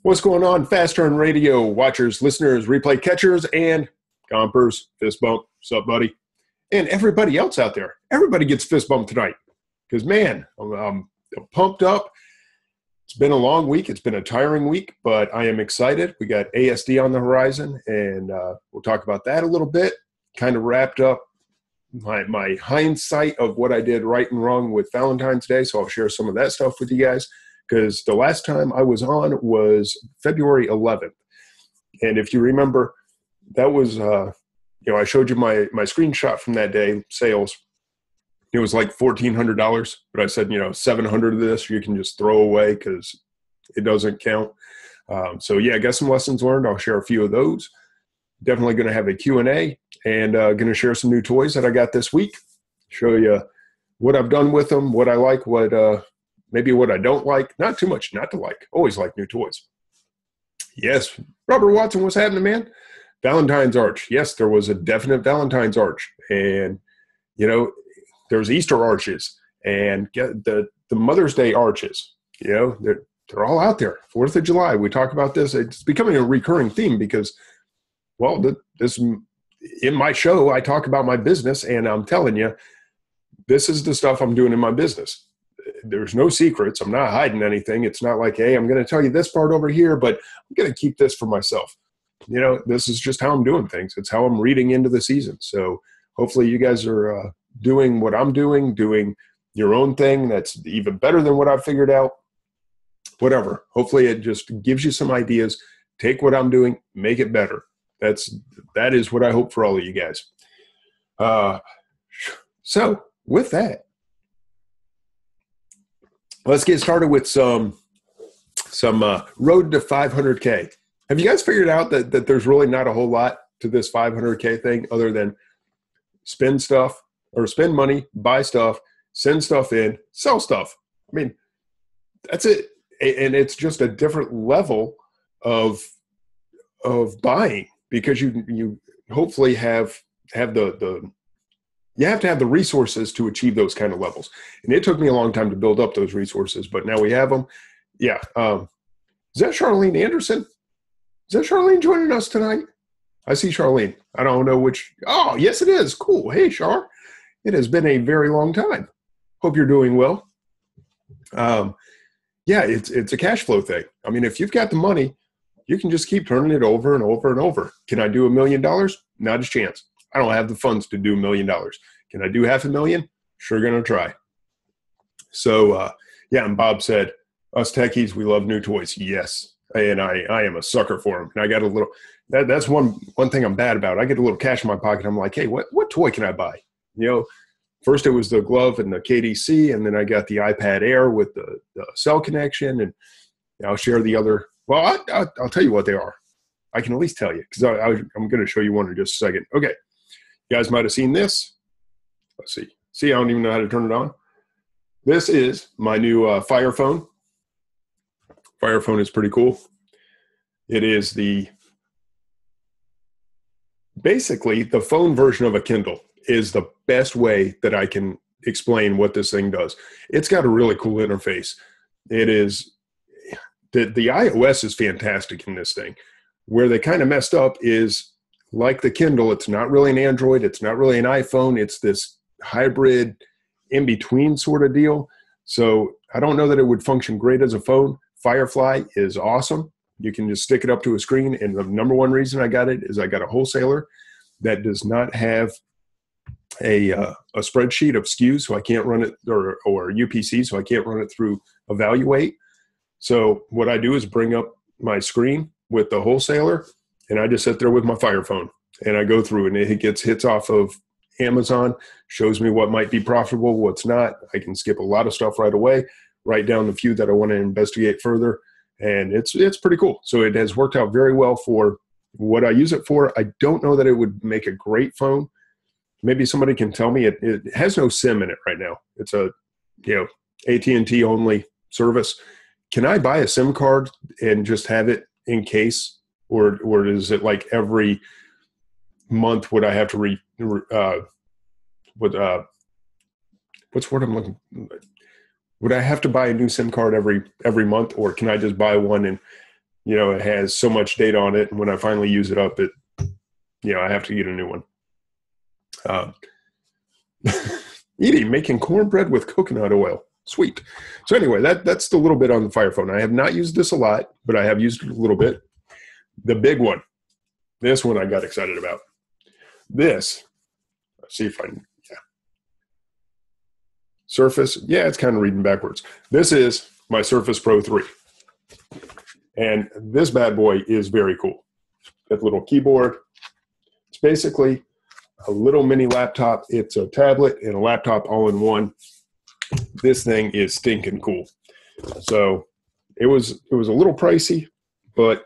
What's going on, Fast Turn Radio watchers, listeners, replay catchers, and compers? Fist bump. What's up, buddy? And everybody else out there. Everybody gets fist bumped tonight because, man, I'm pumped up. It's been a long week. It's been a tiring week, but I am excited. We got ASD on the horizon, and we'll talk about that a little bit. Kind of wrapped up my hindsight of what I did right and wrong with Valentine today, so I'll share some of that stuff with you guys. Because the last time I was on was February 11th. And if you remember, that was, I showed you my screenshot from that day, sales. It was like $1,400, but I said, $700 of this you can just throw away because it doesn't count. I got some lessons learned. I'll share a few of those. Definitely going to have a Q&A and going to share some new toys that I got this week. Show you what I've done with them, what I like, maybe what I don't like. Not too much not to like. Always like new toys. Yes. Robert Watson, what's happening, man? Valentine's arch. Yes, there was a definite Valentine's arch. And, there's Easter arches and the Mother's Day arches. They're all out there. 4th of July. We talk about this. It's becoming a recurring theme because, this in my show, I talk about my business, and I'm telling you, this is the stuff I'm doing in my business. There's no secrets. I'm not hiding anything. It's not like, hey, I'm going to tell you this part over here, but I'm going to keep this for myself. This is just how I'm doing things. It's how I'm reading into the season. So hopefully you guys are doing what I'm doing your own thing that's even better than what I've figured out. Whatever. Hopefully it just gives you some ideas. Take what I'm doing, make it better. That is what I hope for all of you guys. So with that, let's get started with some road to 500K. Have you guys figured out that there's really not a whole lot to this 500K thing other than spend money, buy stuff, send stuff in, sell stuff? I mean, that's it. And it's just a different level of buying because you hopefully have the you have to have the resources to achieve those kind of levels. And it took me a long time to build up those resources, but now we have them. Yeah. Is that Charlene Anderson? Is that Charlene joining us tonight? I see Charlene. I don't know which. Oh, yes, it is. Cool. Hey, Char. It has been a very long time. Hope you're doing well. It's a cash flow thing. I mean, if you've got the money, you can just keep turning it over and over and over. Can I do $1 million? Not a chance. I don't have the funds to do $1 million. Can I do $500,000? Sure going to try. So, and Bob said, us techies, we love new toys. Yes. And I am a sucker for them. And I got a little, that's one thing I'm bad about. I get a little cash in my pocket. I'm like, hey, what toy can I buy? First it was the glove and the KDC, and then I got the iPad Air with the cell connection, and I'll share the other. Well, I'll tell you what they are. I can at least tell you because I'm going to show you one in just a second. Okay. You guys might have seen this. Let's see. See, I don't even know how to turn it on. This is my new Fire phone. Fire phone is pretty cool. It is basically the phone version of a Kindle is the best way that I can explain what this thing does. It's got a really cool interface. It is, the iOS is fantastic in this thing. Where they kind of messed up is, like the Kindle, it's not really an Android. It's not really an iPhone. It's this hybrid in-between sort of deal. So I don't know that it would function great as a phone. Firefly is awesome. You can just stick it up to a screen. And the number one reason I got it is I got a wholesaler that does not have a spreadsheet of SKUs, so I can't run it, or UPC, so I can't run it through Evaluate. So what I do is bring up my screen with the wholesaler, and I just sit there with my Fire phone, and I go through, and it gets hits off of Amazon, shows me what might be profitable, what's not. I can skip a lot of stuff right away, write down the few that I want to investigate further, and it's pretty cool. So it has worked out very well for what I use it for. I don't know that it would make a great phone. Maybe somebody can tell me. It has no SIM in it right now. It's a AT&T only service. Can I buy a SIM card and just have it in case? Or is it like every month would I have to what's the word I'm looking? Would I have to buy a new SIM card every month, or can I just buy one and it has so much data on it. And when I finally use it up, I have to get a new one. Eating, making cornbread with coconut oil. Sweet. So anyway, that's the little bit on the Fire Phone. I have not used this a lot, but I have used it a little bit. The big one, this one I got excited about. This, let's see if I can, Surface, it's kind of reading backwards. This is my Surface Pro 3. And this bad boy is very cool. Got the little keyboard. It's basically a little mini laptop. It's a tablet and a laptop all in one. This thing is stinking cool. So it was a little pricey, but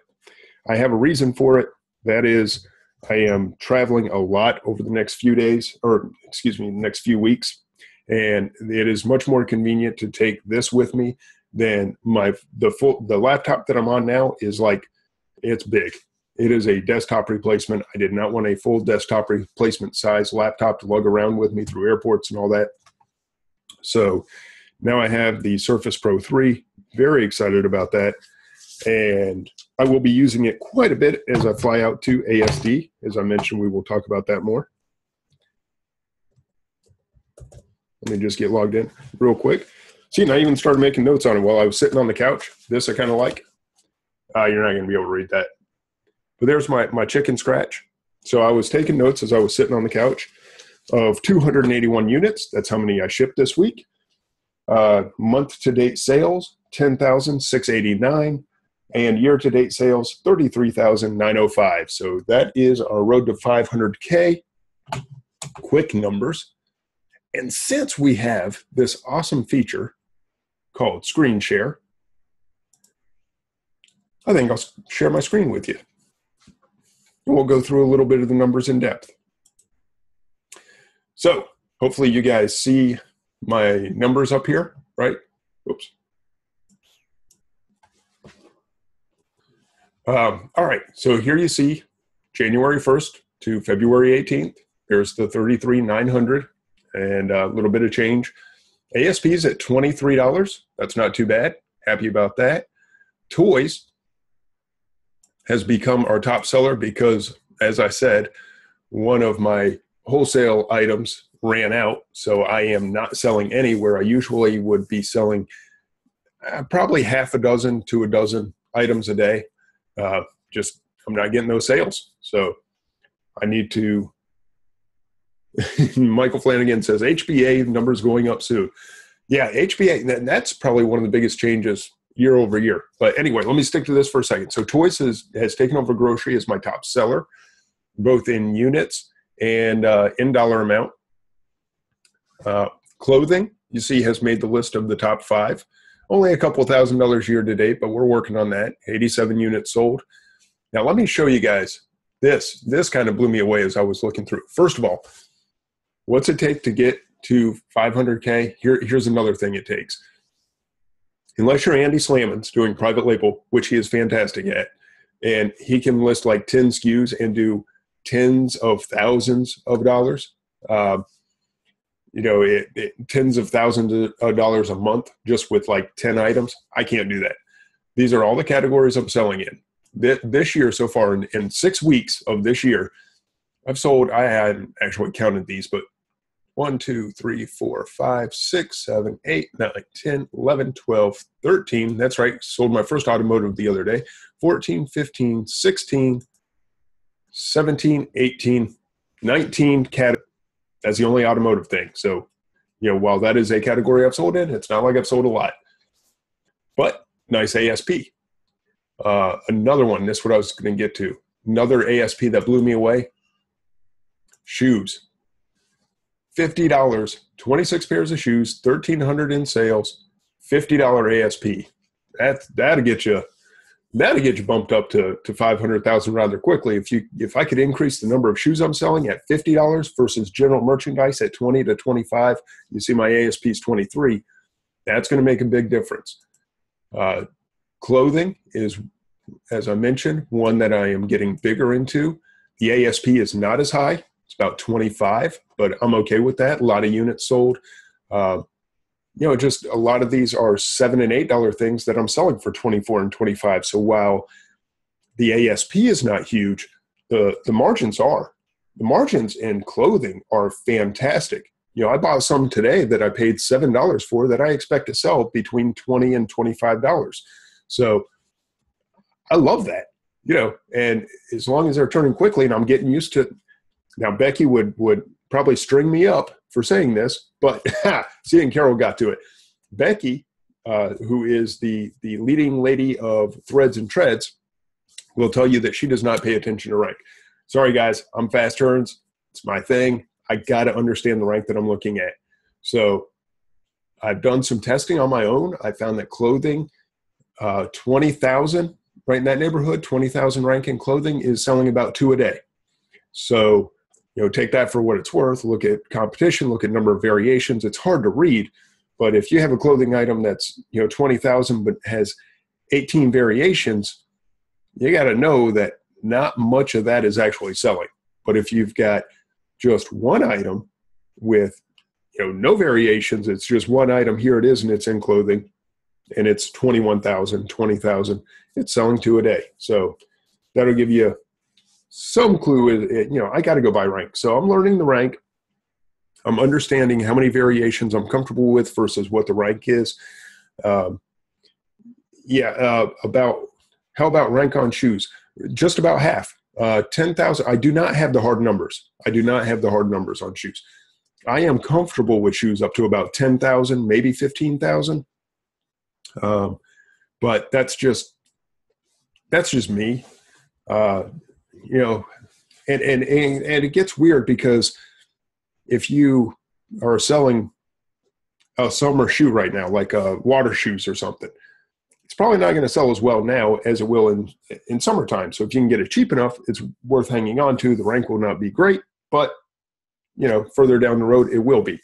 I have a reason for it. That is, I am traveling a lot over the next few next few weeks. And it is much more convenient to take this with me than the laptop that I'm on now is it's big. It is a desktop replacement. I did not want a full desktop replacement size laptop to lug around with me through airports and all that. So now I have the Surface Pro 3. Very excited about that. And I will be using it quite a bit as I fly out to ASD. As I mentioned, we will talk about that more. Let me just get logged in real quick. See, and I even started making notes on it while I was sitting on the couch. This I kind of like. You're not going to be able to read that. But there's my chicken scratch. So I was taking notes as I was sitting on the couch of 281 units. That's how many I shipped this week. Month-to-date sales, 10,689. And year-to-date sales, 33,905. So that is our road to 500K. Quick numbers. And since we have this awesome feature called Screen Share, I think I'll share my screen with you. And we'll go through a little bit of the numbers in depth. So hopefully you guys see my numbers up here, right? Oops. All right, so here you see January 1st to February 18th. There's the 33,900 and a little bit of change. ASP is at $23. That's not too bad. Happy about that. Toys has become our top seller because, as I said, one of my wholesale items ran out. So I am not selling any where I usually would be selling probably half a dozen to a dozen items a day. I'm not getting those sales. So I need to, Michael Flanagan says, HBA numbers going up soon. Yeah, HBA, that's probably one of the biggest changes year over year. But anyway, let me stick to this for a second. So Toys has taken over grocery as my top seller, both in units and in dollar amount. Clothing, you see, has made the list of the top 5. Only a couple $1,000 year to date, but we're working on that. 87 units sold. Now, let me show you guys this. This kind of blew me away as I was looking through. First of all, what's it take to get to 500K? Here's another thing it takes. Unless you're Andy Slammons doing private label, which he is fantastic at, and he can list like 10 SKUs and do tens of thousands of dollars, tens of thousands of dollars a month just with like 10 items. I can't do that. These are all the categories I'm selling in. This year so far, in 6 weeks of this year, I've sold, I hadn't actually counted these, but 1, 2, 3, 4, 5, 6, 7, 8, 9, 10, 11, 12, 13. That's right. Sold my first automotive the other day. 14, 15, 16, 17, 18, 19 categories. That's the only automotive thing. So, while that is a category I've sold in, it's not like I've sold a lot. But nice ASP. Another one, this is what I was going to get to. Another ASP that blew me away. Shoes. $50, 26 pairs of shoes, $1,300 in sales, $50 ASP. That'll get you bumped up to 500,000 rather quickly. If I could increase the number of shoes I'm selling at $50 versus general merchandise at 20 to 25, you see my ASP is 23. That's going to make a big difference. Clothing is, as I mentioned, one that I am getting bigger into. The ASP is not as high. It's about 25, but I'm okay with that. A lot of units sold. Just a lot of these are $7 and $8 things that I'm selling for 24 and 25. So while the ASP is not huge. The margins are. The margins in clothing are fantastic. I bought some today that I paid $7 for that I expect to sell between $20 and $25. So I love that, and as long as they're turning quickly and I'm getting used to it. Now, Becky would probably string me up for saying this, but see, and Carol got to it. Becky, who is the leading lady of Threads and Treads, will tell you that she does not pay attention to rank. Sorry, guys, I'm fast turns. It's my thing. I got to understand the rank that I'm looking at. So I've done some testing on my own. I found that clothing, 20,000, right in that neighborhood, 20,000 rank in clothing is selling about 2 a day. So, take that for what it's worth. Look at competition, look at number of variations. It's hard to read, but if you have a clothing item that's, 20,000 but has 18 variations, you got to know that not much of that is actually selling. But if you've got just one item with, no variations, it's just one item, here it is, and it's in clothing, and it's 21,000, 20,000, it's selling 2 a day. So that'll give you some clue. I got to go by rank. So I'm learning the rank. I'm understanding how many variations I'm comfortable with versus what the rank is. How about rank on shoes? Just about half. 10,000. I do not have the hard numbers. I do not have the hard numbers on shoes. I am comfortable with shoes up to about 10,000, maybe 15,000. But that's just me. And it gets weird because if you are selling a summer shoe right now, like water shoes or something, it's probably not going to sell as well now as it will in summertime. So if you can get it cheap enough, it's worth hanging on to. The rank will not be great, but further down the road, it will be.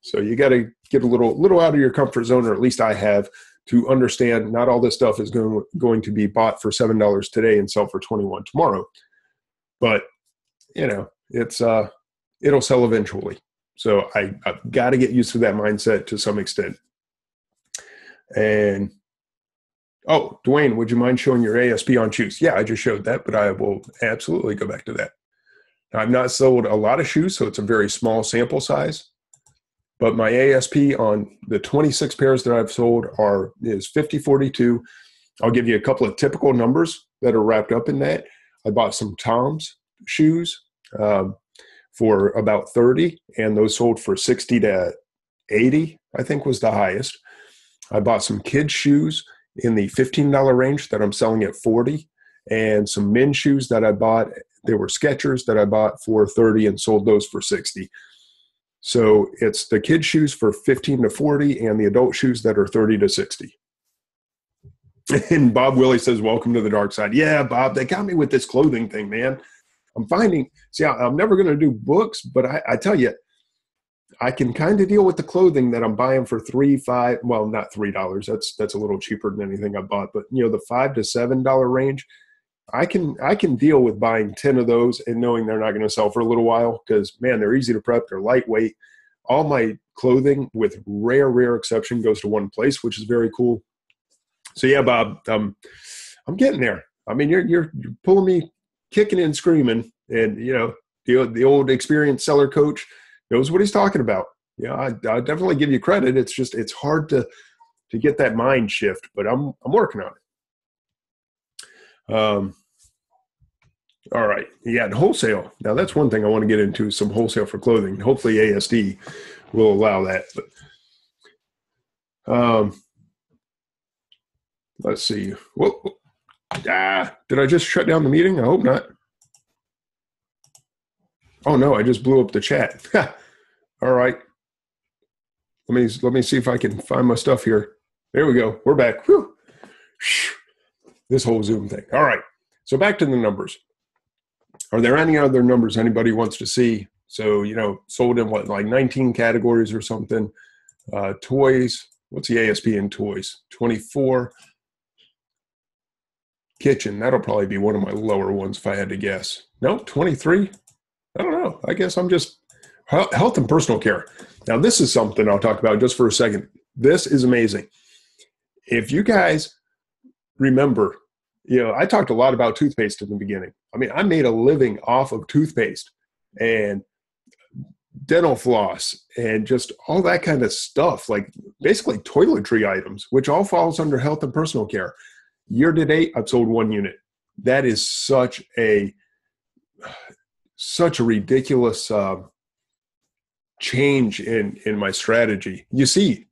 So you got to get a little out of your comfort zone, or at least I have, to understand not all this stuff is going to be bought for $7 today and sell for $21 tomorrow. But, it'll sell eventually. So I've got to get used to that mindset to some extent. And, Duane, would you mind showing your ASP on shoes? Yeah, I just showed that, but I will absolutely go back to that. Now, I've not sold a lot of shoes, so it's a very small sample size. But my ASP on the 26 pairs that I've sold is 5042. I'll give you a couple of typical numbers that are wrapped up in that. I bought some Tom's shoes for about 30, and those sold for 60 to 80, I think was the highest. I bought some kids' shoes in the $15 range that I'm selling at 40, and some men's shoes that I bought, they were Skechers that I bought for 30 and sold those for 60. So it's the kids' shoes for 15 to 40 and the adult shoes that are 30 to 60. And Bob Willie says, welcome to the dark side. Yeah, Bob, they got me with this clothing thing, man. I'm never going to do books, but I tell you, I can kind of deal with the clothing that I'm buying for $3, well, not $3. That's a little cheaper than anything I bought, but the $5 to $7 range, I can deal with buying 10 of those and knowing they're not going to sell for a little while because, man, they're easy to prep. They're lightweight. All my clothing, with rare exception, goes to one place, which is very cool. So, yeah, Bob, I'm getting there. I mean, you're pulling me kicking and screaming, and, the old experienced seller coach knows what he's talking about. I definitely give you credit. It's hard to get that mind shift, but I'm working on it. All right. Yeah. And wholesale. Now that's one thing I want to get into, some wholesale for clothing. Hopefully ASD will allow that. But, let's see. Whoa. Did I just shut down the meeting? I hope not. Oh no, I just blew up the chat. All right. Let me see if I can find my stuff here. There we go. We're back. Whew. This whole Zoom thing. All right. So back to the numbers. Are there any other numbers anybody wants to see? So, sold in like 19 categories or something. Toys. What's the ASP in toys? 24. Kitchen. That'll probably be one of my lower ones if I had to guess. No, 23. I don't know. I guess I'm just health and personal care. Now, this is something I'll talk about just for a second. This is amazing. If you guys remember I talked a lot about toothpaste in the beginning. I mean, I made a living off of toothpaste and dental floss and just all that kind of stuff, like basically toiletry items, which all falls under health and personal care. Year to date, I've sold 1 unit. That is such a ridiculous change in my strategy. You see,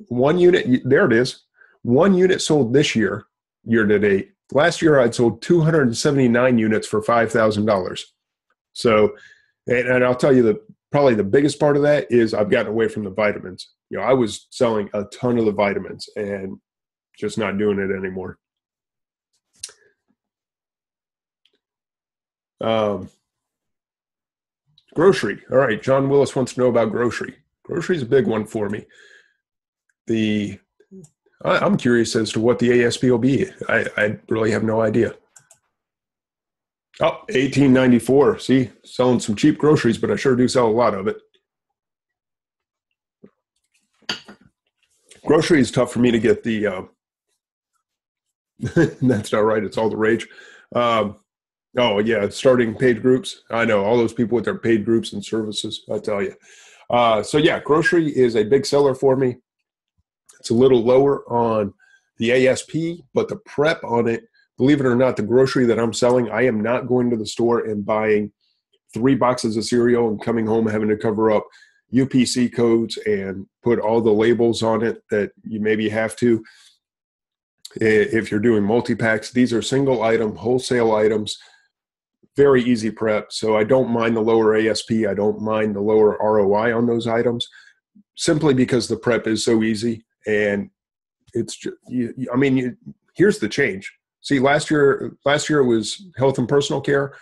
1 unit, there it is. 1 unit sold this year to date. Last year, I'd sold 279 units for $5,000. So, and I'll tell you probably the biggest part of that is I've gotten away from the vitamins. I was selling a ton of the vitamins and just not doing it anymore. Grocery. All right. John Willis wants to know about grocery. Grocery is a big one for me. I'm curious as to what the ASP will be. I really have no idea. Oh, $18.94. See, selling some cheap groceries, but I sure do sell a lot of it. Grocery is tough for me to get the, that's not right. It's all the rage. Oh, yeah, starting paid groups. I know, all those people with their paid groups and services, I tell you. So, yeah, grocery is a big seller for me. It's a little lower on the ASP, but the prep on it, believe it or not, the grocery that I'm selling, I am not going to the store and buying 3 boxes of cereal and coming home having to cover up UPC codes and put all the labels on it that you maybe have to. If you're doing multi-packs, these are single item, wholesale items, very easy prep. So I don't mind the lower ASP. I don't mind the lower ROI on those items simply because the prep is so easy. And it's just, here's the change. See, last year it was health and personal care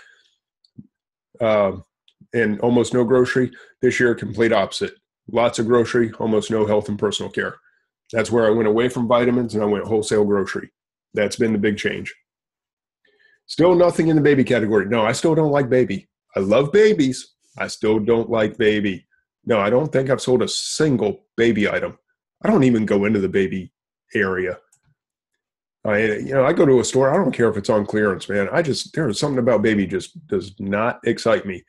and almost no grocery. This year, complete opposite. Lots of grocery, almost no health and personal care. That's where I went away from vitamins and I went wholesale grocery. That's been the big change. Still nothing in the baby category. No, I still don't like baby. I love babies. I still don't like baby. No, I don't think I've sold a single baby item. I don't even go into the baby area. I go to a store. I don't care if it's on clearance, man. There's something about baby just does not excite me.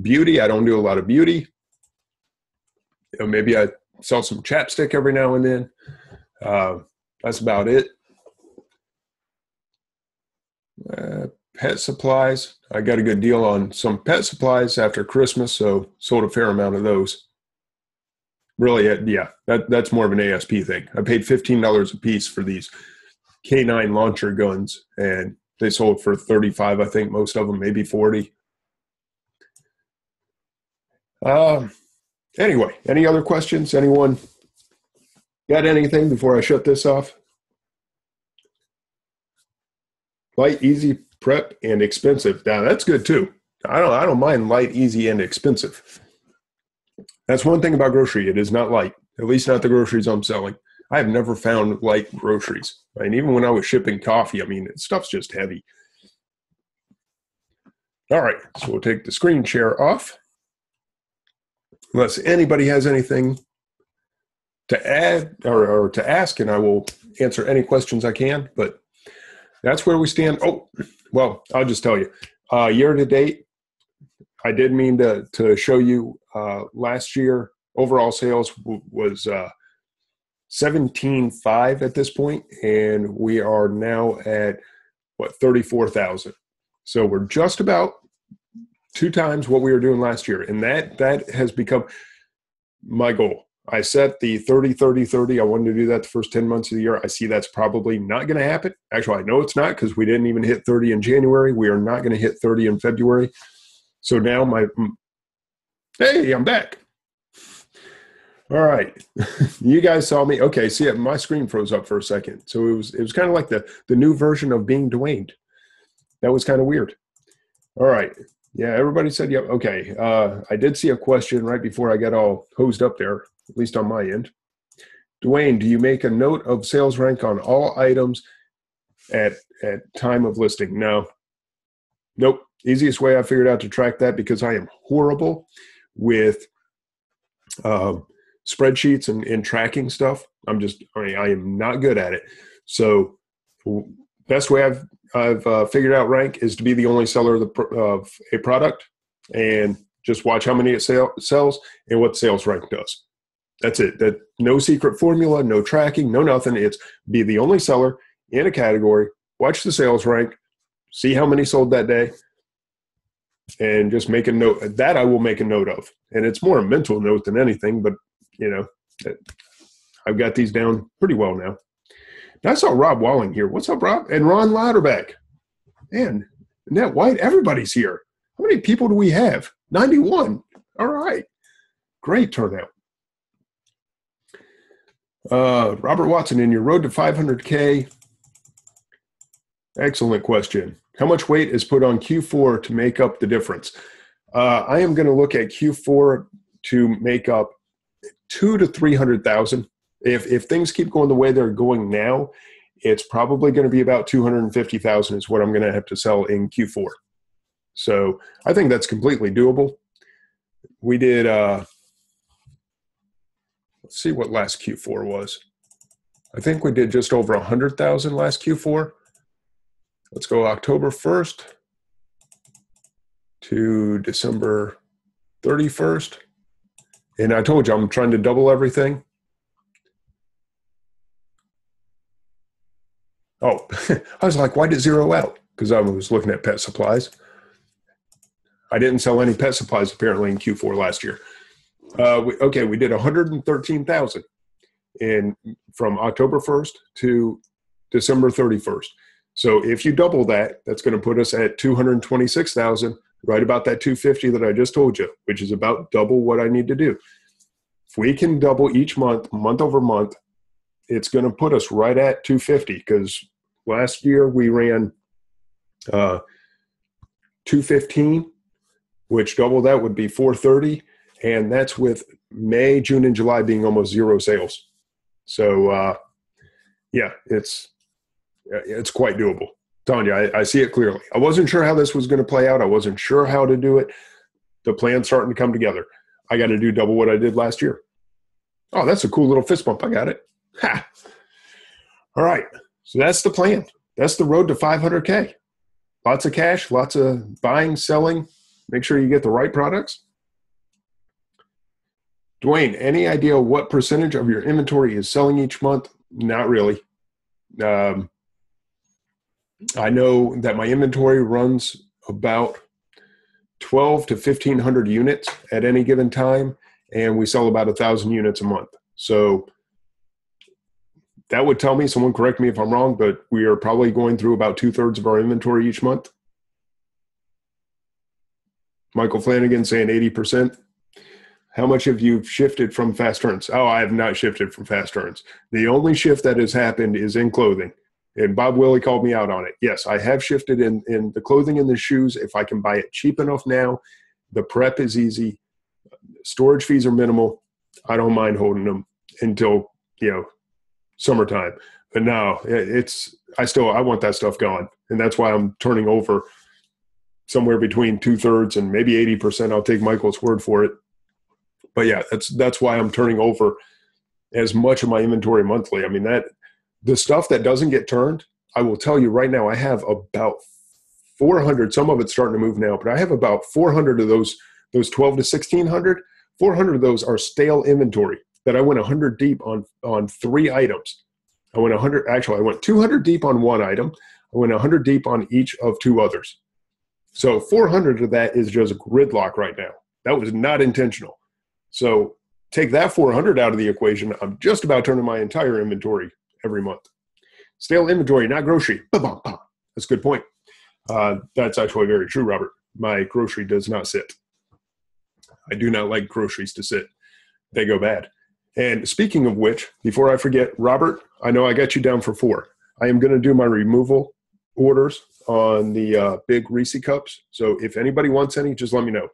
Beauty, I don't do a lot of beauty. Maybe I sell some chapstick every now and then. That's about it. Pet supplies. I got a good deal on some pet supplies after Christmas, so sold a fair amount of those. Really, yeah, that's more of an ASP thing. I paid $15 a piece for these K9 launcher guns, and they sold for $35, I think, most of them, maybe $40. Anyway, any other questions? Anyone got anything before I shut this off? Light, easy, prep, and expensive. Now, that's good too. I don't mind light, easy, and expensive. That's one thing about grocery. It is not light, at least not the groceries I'm selling. I have never found light groceries. And even when I was shipping coffee, stuff's just heavy. All right, so we'll take the screen share off. Unless anybody has anything to add or to ask, and I will answer any questions I can. But that's where we stand. Oh, well, I'll just tell you. Year to date, I did mean to show you last year, overall sales was 17.5 at this point, and we are now at, 34,000. So we're just about 2 times what we were doing last year, and that has become my goal. I set the 30, 30, 30. I wanted to do that the first 10 months of the year. I see that's probably not going to happen. Actually, I know it's not because we didn't even hit 30 in January. We are not going to hit 30 in February. So now hey, I'm back. All right. You guys saw me. Okay, see, my screen froze up for a second. So it was kind of like the new version of being Duane. That was kind of weird. All right. Yeah, everybody said, yep. Okay. I did see a question right before I got all hosed up there, at least on my end. Duane, do you make a note of sales rank on all items at time of listing? No. Nope. Easiest way I figured out to track that, because I am horrible with spreadsheets and tracking stuff. I am not good at it. So Best way I've figured out rank is to be the only seller of a product and just watch how many it sells and what the sales rank does. That's it. That no secret formula, no tracking, no nothing. It's be the only seller in a category, watch the sales rank, see how many sold that day, and just make a note. That I will make a note of. And it's more a mental note than anything, but, I've got these down pretty well now. I saw Rob Walling here. What's up, Rob? And Ron Louderback. Man, Annette White, everybody's here. How many people do we have? 91. All right. Great turnout. Robert Watson, in your road to 500K. Excellent question. How much weight is put on Q4 to make up the difference? I am going to look at Q4 to make up 200,000 to 300,000. If things keep going the way they're going now, it's probably going to be about 250,000 is what I'm going to have to sell in Q4. So I think that's completely doable. We did, let's see what last Q4 was. I think we did just over 100,000 last Q4. Let's go October 1st to December 31st. And I told you I'm trying to double everything. Oh, I was like, why did it zero out? Because I was looking at pet supplies. I didn't sell any pet supplies apparently in Q4 last year. We did 113,000 from October 1st to December 31st. So if you double that, that's going to put us at 226,000, right about that 250 that I just told you, which is about double what I need to do. If we can double each month, month over month, it's going to put us right at 250 because last year we ran 215, which double that would be 430, and that's with May, June, and July being almost zero sales. So, it's quite doable. Tanya, I see it clearly. I wasn't sure how this was going to play out. I wasn't sure how to do it. The plan's starting to come together. I got to do double what I did last year. Oh, that's a cool little fist bump. I got it. Ha! All right. So that's the plan. That's the road to 500K. Lots of cash, lots of buying, selling. Make sure you get the right products. Duane, any idea what percentage of your inventory is selling each month? Not really. I know that my inventory runs about 12 to 1,500 units at any given time, and we sell about 1,000 units a month. So that would tell me, someone correct me if I'm wrong, but we are probably going through about 2/3 of our inventory each month. Michael Flanagan saying 80%. How much have you shifted from fast turns? Oh, I have not shifted from fast turns. The only shift that has happened is in clothing. And Bob Willie called me out on it. Yes, I have shifted in the clothing and the shoes. If I can buy it cheap enough now, the prep is easy. Storage fees are minimal. I don't mind holding them until, summertime. But no, I want that stuff gone. And that's why I'm turning over somewhere between 2/3 and maybe 80%. I'll take Michael's word for it. But yeah, that's why I'm turning over as much of my inventory monthly. I mean, the stuff that doesn't get turned, I will tell you right now, I have about 400. Some of it's starting to move now, but I have about 400 of those 12 to 1,600. 400 of those are stale inventory that I went 100 deep on 3 items. I went 200 deep on 1 item. I went 100 deep on each of 2 others. So 400 of that is just gridlock right now. That was not intentional. So take that 400 out of the equation. I'm just about turning my entire inventory every month. Stale inventory, not grocery. That's a good point. That's actually very true, Robert. My grocery does not sit. I do not like groceries to sit. They go bad. And speaking of which, before I forget, Robert, I know I got you down for 4. I am going to do my removal orders on the big Reese cups. So if anybody wants any, just let me know.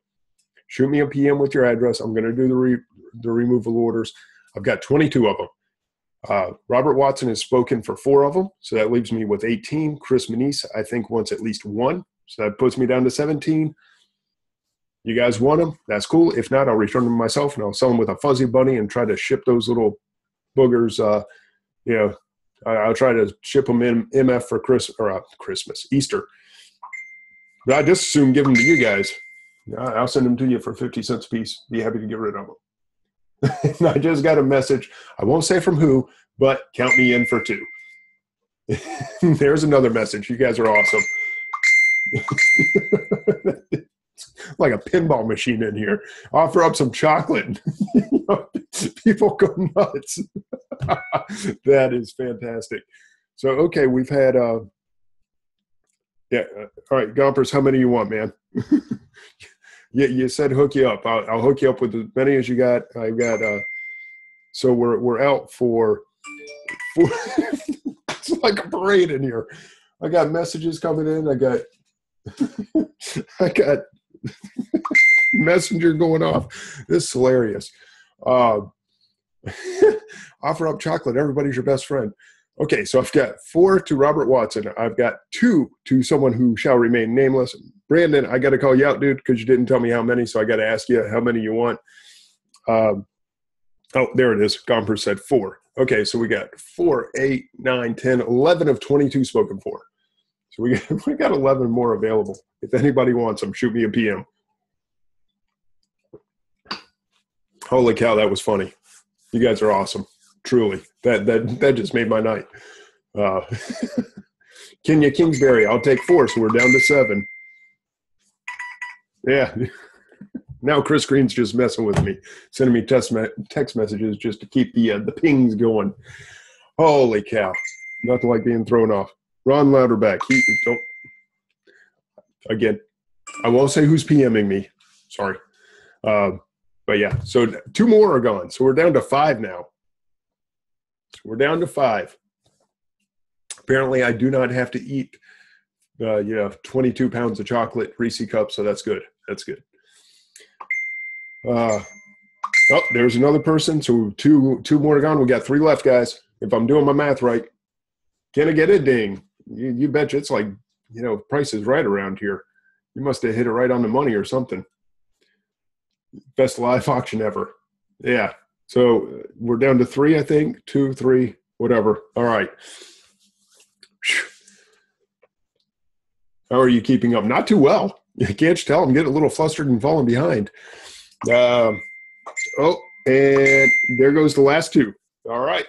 Shoot me a PM with your address. I'm going to do the removal orders. I've got 22 of them. Robert Watson has spoken for 4 of them, so that leaves me with 18. Chris Manise, I think, wants at least 1, so that puts me down to 17. You guys want them? That's cool. If not, I'll return them myself, and I'll sell them with a fuzzy bunny and try to ship those little boogers, I'll try to ship them in MF for Christmas, Easter. But I just assume give them to you guys. I'll send them to you for 50 cents a piece. Be happy to get rid of them. And I just got a message. I won't say from who, but count me in for 2. There's another message. You guys are awesome. Like a pinball machine in here. Offer up some chocolate. People go nuts. That is fantastic. So, okay, we've had, all right, Gompers, how many you want, man? You said hook you up. I'll hook you up with as many as you got. I got, so we're out for it's like a parade in here. I got messages coming in. I got messenger going off. This is hilarious. Offer up chocolate. Everybody's your best friend. Okay, so I've got 4 to Robert Watson. I've got 2 to someone who shall remain nameless. Brandon, I got to call you out, dude, because you didn't tell me how many, so I got to ask you how many you want. Oh, there it is. Gomper said 4. Okay, so we got 4, 8, 9, 10, 11 of 22 spoken for. So we got 11 more available. If anybody wants them, shoot me a PM. Holy cow, that was funny. You guys are awesome. Truly. That just made my night. Kenya Kingsbury, I'll take 4, so we're down to 7. Yeah. Now Chris Green's just messing with me, sending me text messages just to keep the pings going. Holy cow. Nothing like being thrown off. Ron Louderback. Again, I won't say who's PMing me. Sorry. But yeah, so 2 more are gone. So we're down to 5 now. We're down to 5. Apparently, I do not have to eat 22 pounds of chocolate Reese cups, so that's good. That's good. Oh, there's another person. So two more gone. We got 3 left, guys. If I'm doing my math right. Can I get a ding? You betcha. It's like, Price is Right around here. You must have hit it right on the money or something. Best live auction ever. Yeah. So we're down to 3, I think. 2, 3, whatever. All right. How are you keeping up? Not too well. Can't you tell? I'm getting a little flustered and falling behind. And there goes the last 2. All right.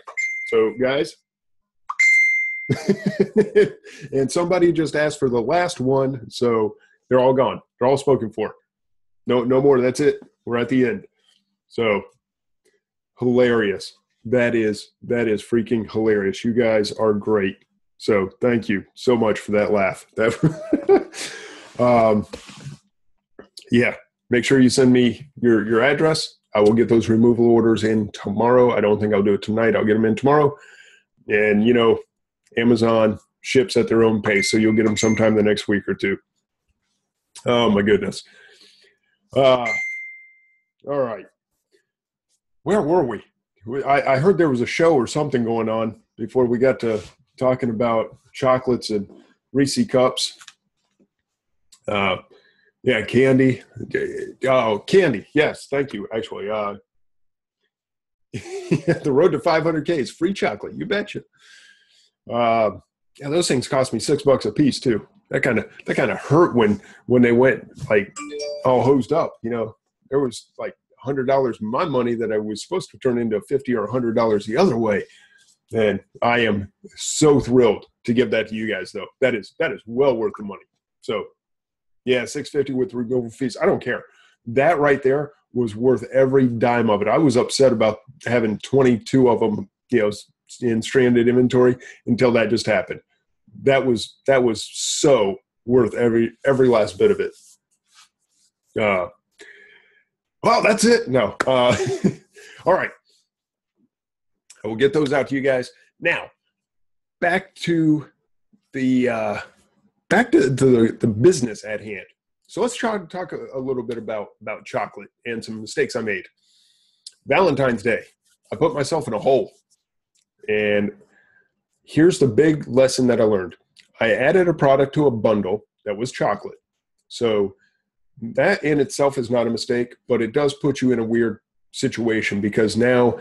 So, guys. And somebody just asked for the last one, so they're all gone. They're all spoken for. No more. That's it. We're at the end. So, hilarious. That is freaking hilarious. You guys are great. So, thank you so much for that laugh. Yeah. Make sure you send me your address. I will get those removal orders in tomorrow. I don't think I'll do it tonight. I'll get them in tomorrow. And, Amazon ships at their own pace, so you'll get them sometime the next week or 2. Oh, my goodness. All right. Where were we? I heard there was a show or something going on before we got to talking about chocolates and Reese cups. Yeah, candy. Oh, candy. Yes, thank you, actually. The road to 500K is free chocolate. You betcha. Yeah, those things cost me $6 a piece too. That kind of hurt when they went like all hosed up. There was like $100 of my money that I was supposed to turn into $50 or $100 the other way. And I am so thrilled to give that to you guys, though. That is well worth the money. So, yeah, $650 with removal fees. I don't care. That right there was worth every dime of it. I was upset about having 22 of them, in stranded inventory until that just happened. That was so worth every last bit of it. Well, that's it. No. All right. I will get those out to you guys. Now, back to the business at hand. So let's try to talk a little bit about chocolate and some mistakes I made. Valentine's Day, I put myself in a hole. And here's the big lesson that I learned. I added a product to a bundle that was chocolate. So that in itself is not a mistake, but it does put you in a weird situation because now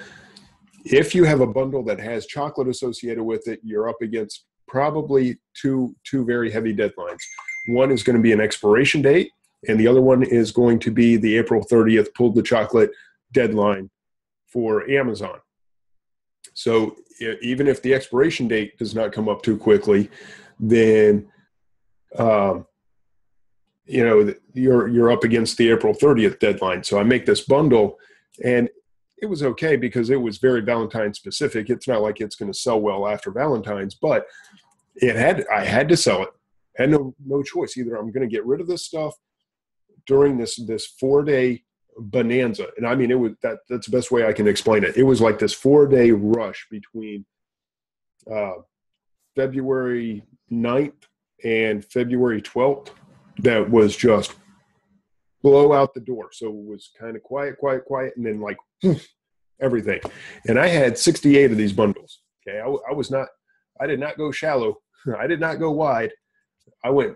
If you have a bundle that has chocolate associated with it, you're up against probably two very heavy deadlines. One is going to be an expiration date, and the other one is going to be the April 30th pulled the chocolate deadline for Amazon. So even if the expiration date does not come up too quickly, then you're up against the April 30th deadline. So I make this bundle, and it was okay because it was very Valentine specific. It's not like it's going to sell well after Valentine's, but I had to sell it. I had no choice. Either I'm going to get rid of this stuff during this 4-day bonanza. And I mean, that's the best way I can explain it. It was like this 4-day rush between February 9th and February 12th that was just blow out the door. So it was kind of quiet, and then like everything. And I had 68 of these bundles. Okay. I did not go shallow. I did not go wide. I went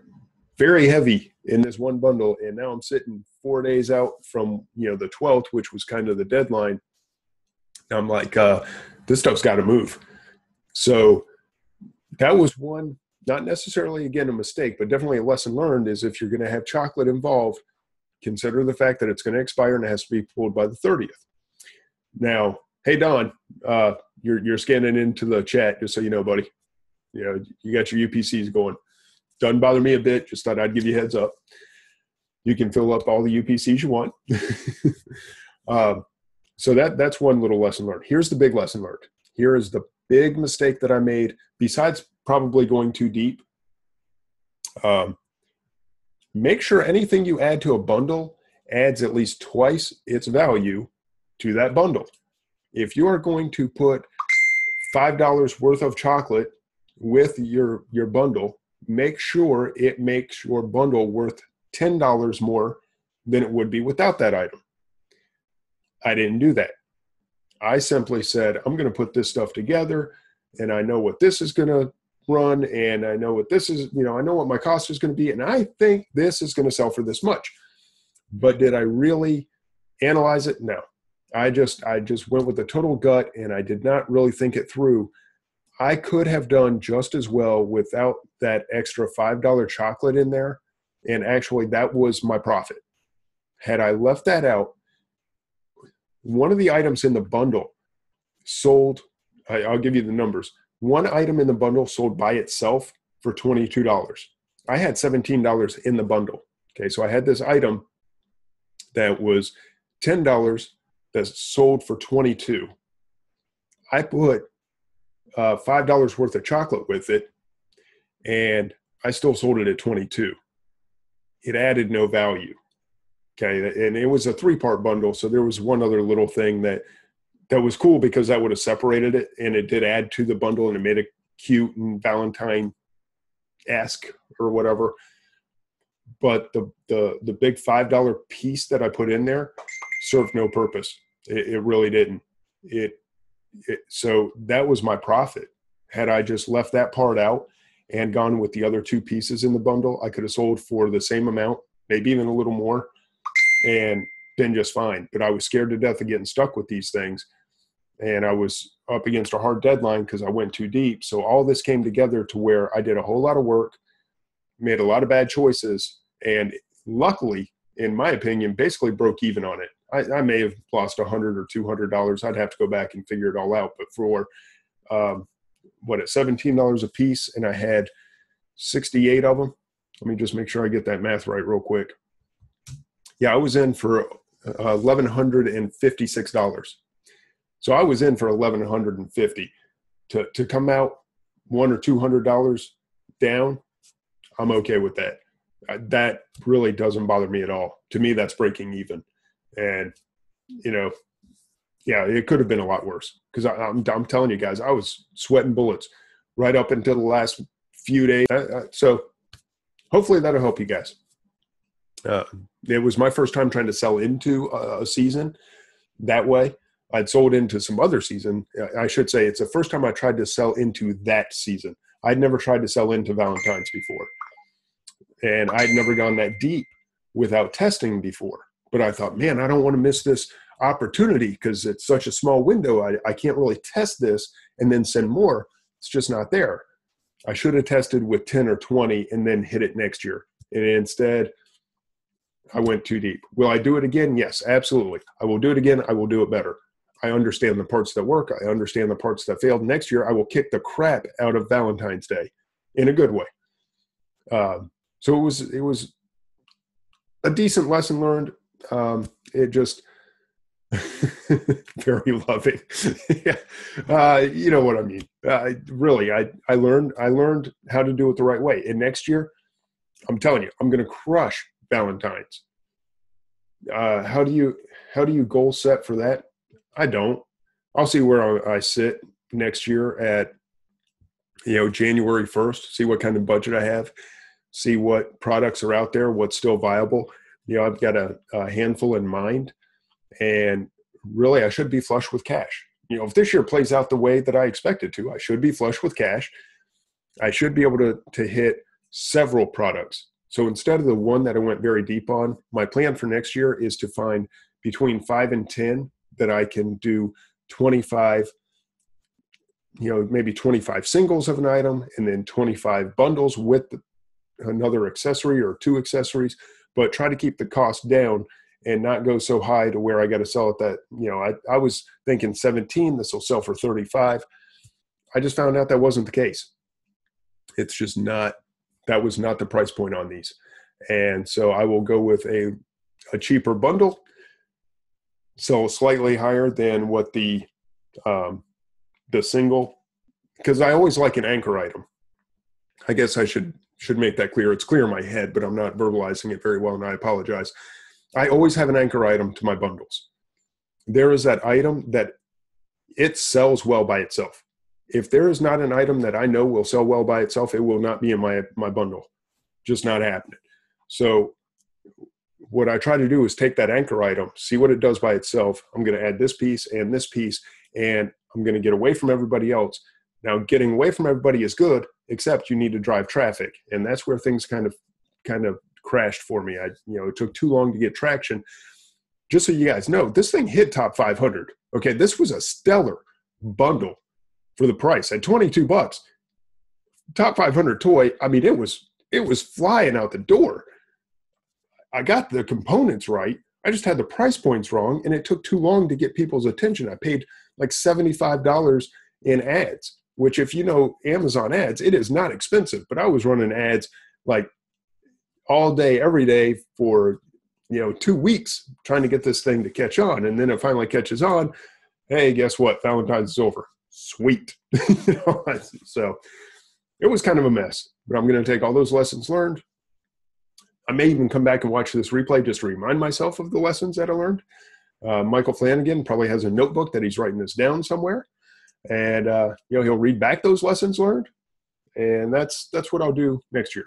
very heavy in this one bundle, and now I'm sitting 4 days out from the 12th, which was kind of the deadline. I'm like, this stuff's got to move. So that was one, not necessarily again a mistake, but definitely a lesson learned is if you're going to have chocolate involved, consider the fact that it's going to expire and it has to be pulled by the 30th. Now, hey Don, you're scanning into the chat just so you know, buddy. You got your UPCs going. Doesn't bother me a bit. Just thought I'd give you a heads up. You can fill up all the UPCs you want. So that's one little lesson learned. Here's the big lesson learned. Here is the big mistake that I made, besides probably going too deep. Make sure anything you add to a bundle adds at least twice its value to that bundle. If you are going to put $5 worth of chocolate with your bundle, make sure it makes your bundle worth $10 more than it would be without that item. I didn't do that. I simply said, I'm going to put this stuff together, and I know what this is going to run, and I know what this is, I know what my cost is going to be, and I think this is going to sell for this much. But did I really analyze it? No. I just went with the total gut, and I did not really think it through. I could have done just as well without that extra $5 chocolate in there, and actually that was my profit. Had I left that out, one of the items in the bundle sold, I'll give you the numbers. One item in the bundle sold by itself for $22. I had $17 in the bundle. Okay, so I had this item that was $10 that sold for $22. I put $5 worth of chocolate with it, and I still sold it at $22. It added no value. Okay, and it was a 3-part bundle, so there was one other little thing that was cool because that would have separated it, and it did add to the bundle, and it made it cute and Valentine-esque or whatever. But the big $5 piece that I put in there served no purpose. It really didn't. So that was my profit. Had I just left that part out and gone with the other 2 pieces in the bundle, I could have sold for the same amount, maybe even a little more, and been just fine. But I was scared to death of getting stuck with these things, and I was up against a hard deadline because I went too deep. So all this came together to where I did a whole lot of work, made a lot of bad choices, and luckily, in my opinion, basically broke even on it. I may have lost $100 or $200. I'd have to go back and figure it all out. But for $17 a piece, and I had 68 of them. Let me just make sure I get that math right real quick. Yeah, I was in for $1,156. So I was in for $1,150. To come out $100 or $200 down, I'm okay with that. That really doesn't bother me at all. To me, that's breaking even. And, yeah, it could have been a lot worse because I'm telling you guys, I was sweating bullets right up until the last few days. So hopefully that'll help you guys. It was my first time trying to sell into a season that way. I'd sold into some other season. I should say it's the first time I tried to sell into that season. I'd never tried to sell into Valentine's before. And I'd never gone that deep without testing before. But I thought, man, I don't want to miss this. opportunity, because it's such a small window, I can't really test this and then send more. It's just not there. I should have tested with 10 or 20 and then hit it next year. And instead, I went too deep. Will I do it again? Yes, absolutely. I will do it again. I will do it better. I understand the parts that work. I understand the parts that failed. Next year, I will kick the crap out of Valentine's Day in a good way. So it was a decent lesson learned. It just very loving. Yeah. You know what I mean? Really, I learned how to do it the right way. And next year, I'm telling you, I'm going to crush Valentine's. How do you goal set for that? I don't. I'll see where I sit next year at, January 1st, see what kind of budget I have, see what products are out there, what's still viable. I've got a handful in mind, and really I should be flush with cash. If this year plays out the way that I expect it to, I should be flush with cash. I should be able to hit several products. So instead of the one that I went very deep on, my plan for next year is to find between 5 and 10 that I can do 25, maybe 25 singles of an item, and then 25 bundles with another accessory or 2 accessories, but try to keep the cost down and not go so high to where I got to sell it that, I was thinking 17, this will sell for 35. I just found out that wasn't the case. It's just not, that was not the price point on these. And so I will go with a cheaper bundle, so slightly higher than what the single, because I always like an anchor item. I guess I should make that clear. It's clear in my head, but I'm not verbalizing it very well, and I apologize. I always have an anchor item to my bundles. There is that item that it sells well by itself. If there is not an item that I know will sell well by itself, it will not be in my bundle. Just not happening. So what I try to do is take that anchor item, see what it does by itself. I'm going to add this piece, and I'm going to get away from everybody else. Now, getting away from everybody is good, except you need to drive traffic. And that's where things kind of crashed for me. It took too long to get traction. Just so you guys know, this thing hit top 500. Okay, this was a stellar bundle for the price at $22. Top 500 toy. I mean, it was flying out the door. I got the components right. I just had the price points wrong, and it took too long to get people's attention. I paid like $75 in ads, which, if you know Amazon ads, it is not expensive. But I was running ads like all day, every day for 2 weeks trying to get this thing to catch on. And then it finally catches on. Hey, guess what? Valentine's is over. Sweet. So it was kind of a mess, but I'm going to take all those lessons learned. I may even come back and watch this replay just to remind myself of the lessons that I learned. Michael Flanagan probably has a notebook that he's writing this down somewhere, and he'll read back those lessons learned, and that's what I'll do next year.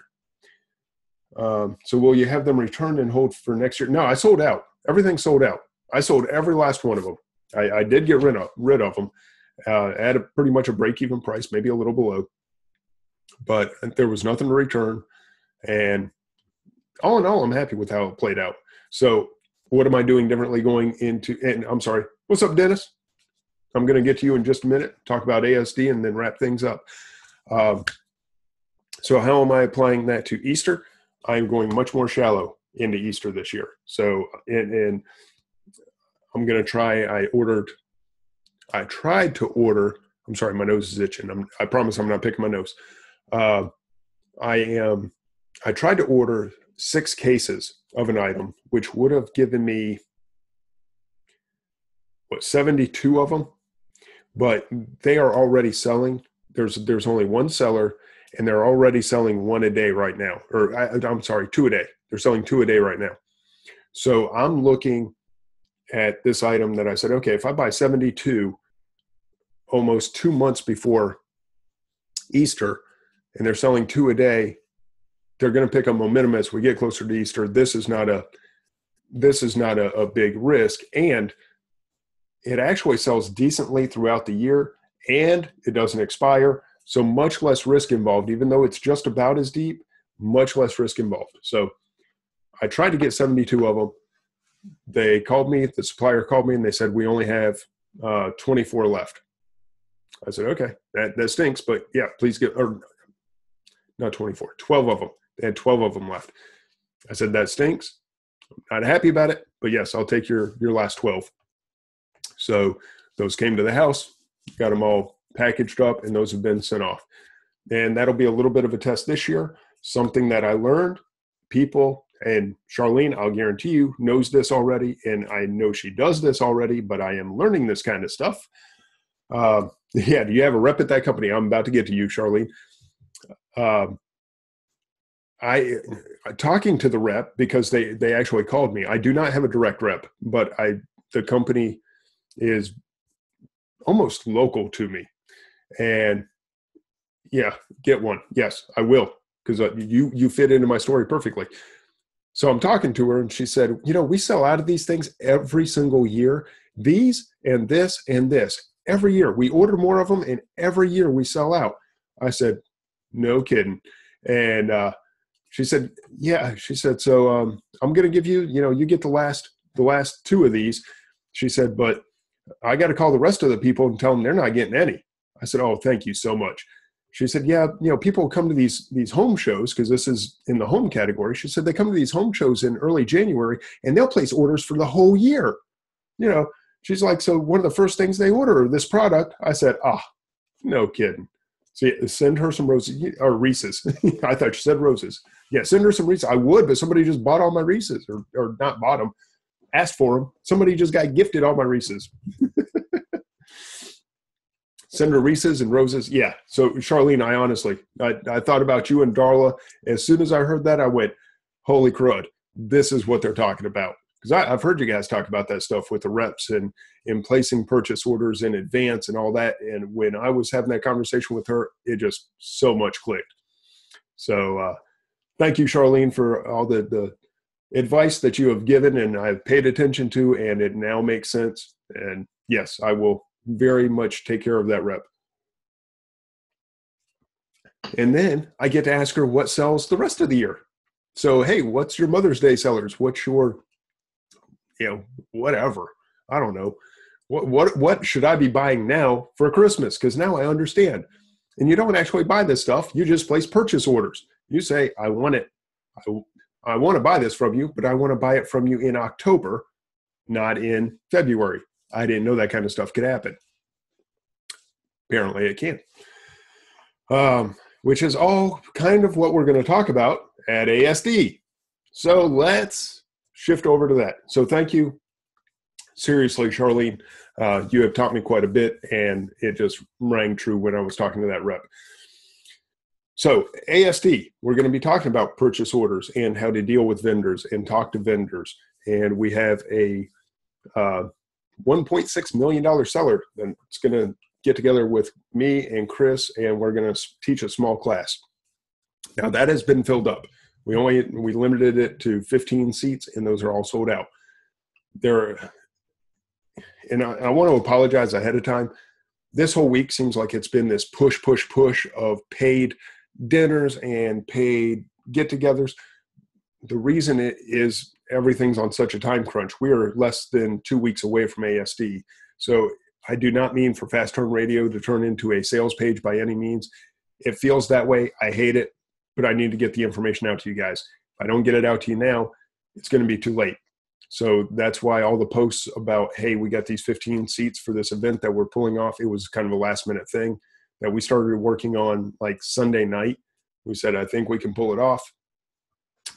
So will you have them returned and hold for next year? No, I sold out. Everything sold out. I sold every last one of them. I did get rid of them at pretty much a break-even price, maybe a little below, but there was nothing to return, and all in all, I'm happy with how it played out. So what am I doing differently going into, and I'm sorry, what's up, Dennis? I'm going to get to you in just a minute, talk about ASD, and then wrap things up. So how am I applying that to Easter? I'm going much more shallow into Easter this year. So, and I'm going to try, I tried to order, I'm sorry, my nose is itching. I promise I'm not picking my nose. I tried to order 6 cases of an item, which would have given me 72 of them, but they are already selling. There's only one seller, and they're already selling 1 a day right now, or I'm sorry, 2 a day. They're selling 2 a day right now. So I'm looking at this item that I said, okay, if I buy 72 almost 2 months before Easter, and they're selling 2 a day, they're going to pick up momentum as we get closer to Easter. This is not a big risk, and it actually sells decently throughout the year, and it doesn't expire. So much less risk involved, even though it's just about as deep, much less risk involved. So I tried to get 72 of them. they called me, the supplier called me, and they said, we only have 24 left. I said, okay, that stinks, but yeah, please get, or not 24, 12 of them. They had 12 of them left. I said, that stinks. I'm not happy about it, but yes, I'll take your last 12. So those came to the house, got them all packaged up, and those have been sent off. And that'll be a little bit of a test this year. Something that I learned, people, and Charlene, I'll guarantee you, knows this already, and I know she does this already, but I am learning this kind of stuff. Yeah, do you have a rep at that company? I'm about to get to you, Charlene. I talking to the rep, because they actually called me. I do not have a direct rep, but the company is almost local to me. And yeah, get one. Yes, I will, because you fit into my story perfectly. So I'm talking to her, and she said, we sell out of these things every single year. These and this and this. Every year. We order more of them, and every year we sell out. I said, no kidding. And she said, yeah. She said, so I'm going to give you, you get the last 2 of these. She said, but I got to call the rest of the people and tell them they're not getting any. I said, oh, thank you so much. She said, yeah, people come to these home shows, because this is in the home category. She said they come to these home shows in early January, and they'll place orders for the whole year. She's like, so one of the first things they order are this product. I said, no kidding. So send her some roses, or Reese's. I thought you said roses. Yeah, send her some Reese's. I would, but somebody just bought all my Reese's, or not bought them, asked for them. Somebody just got gifted all my Reese's. Send her Reese's and roses. Yeah. So Charlene, I honestly thought about you and Darla. As soon as I heard that, I went, holy crud, this is what they're talking about. Because I've heard you guys talk about that stuff with the reps and in placing purchase orders in advance and all that. And when I was having that conversation with her, it just so much clicked. So thank you, Charlene, for all the advice that you have given and I've paid attention to, and it now makes sense. And yes, I will very much take care of that rep. And then I get to ask her what sells the rest of the year. So, hey, what's your Mother's Day sellers? What's your, whatever. I don't know. What should I be buying now for Christmas? Because now I understand. And you don't actually buy this stuff. You just place purchase orders. You say, I want it. I want to buy this from you, but I want to buy it from you in October, not in February. I didn't know that kind of stuff could happen. Apparently it can. Which is all kind of what we're going to talk about at ASD. So let's shift over to that. So thank you. Seriously, Charlene, you have taught me quite a bit, and it just rang true when I was talking to that rep. So ASD, we're going to be talking about purchase orders and how to deal with vendors and talk to vendors. And we have a $1.6 million seller that's going to get together with me and Chris, and we're going to teach a small class. Now that has been filled up. We limited it to 15 seats, and those are all sold out. And I want to apologize ahead of time. This whole week seems like it's been this push of paid dinners and paid get-togethers. The reason it is everything's on such a time crunch. We are less than 2 weeks away from ASD. So I do not mean for Fast Turn Radio to turn into a sales page by any means. It feels that way. I hate it, but I need to get the information out to you guys. If I don't get it out to you now, it's going to be too late. So that's why all the posts about, hey, we got these 15 seats for this event that we're pulling off, it was kind of a last minute thing that we started working on like Sunday night. We said, I think we can pull it off.